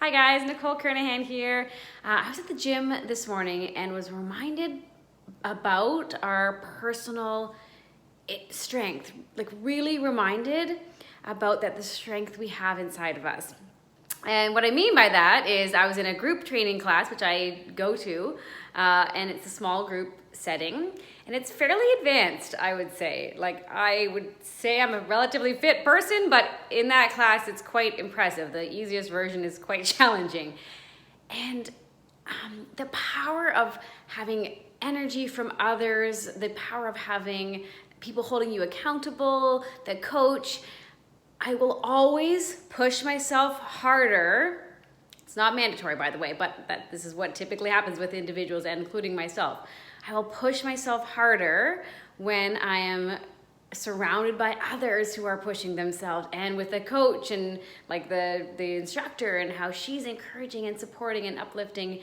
Hi guys, Nicole Kernohan here. I was at the gym this morning and was reminded about our personal strength, like really reminded about the strength we have inside of us. And what I mean by that is I was in a group training class, which I go to, and it's a small group setting, and it's fairly advanced, I would say. Like, I would say I'm a relatively fit person, but in that class, it's quite impressive. The easiest version is quite challenging. And the power of having energy from others, the power of having people holding you accountable, the coach, I will always push myself harder. It's not mandatory, by the way, but this is what typically happens with individuals, and including myself. I will push myself harder when I am surrounded by others who are pushing themselves, and with a coach and like the instructor and how she's encouraging and supporting and uplifting.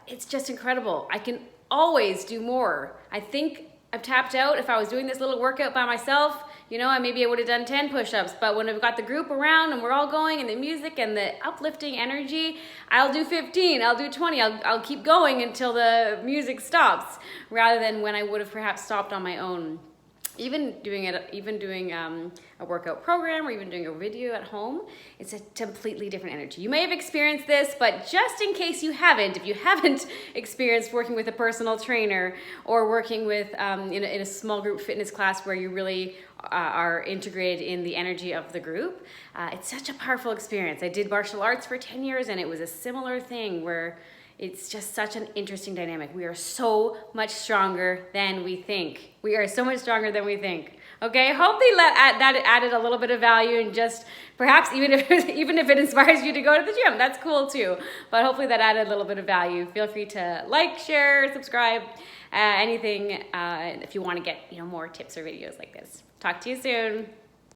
It's just incredible. I can always do more. I think I've tapped out. If I was doing this little workout by myself, maybe I would have done 10 push-ups, but when I've got the group around and we're all going and the music and the uplifting energy, I'll do 15, I'll do 20, I'll keep going until the music stops, rather than when I would have perhaps stopped on my own. Even doing a workout program or even doing a video at home, it's a completely different energy. You may have experienced this, but just in case you haven't, if you haven't experienced working with a personal trainer or working with in a small group fitness class where you really are integrated in the energy of the group, it's such a powerful experience. I did martial arts for 10 years and it was a similar thing where it's just such an interesting dynamic. We are so much stronger than we think. We are so much stronger than we think. Okay, hopefully that added a little bit of value, and just perhaps even if it inspires you to go to the gym, that's cool too. But hopefully that added a little bit of value. Feel free to like, share, subscribe, anything if you want to get more tips or videos like this. Talk to you soon.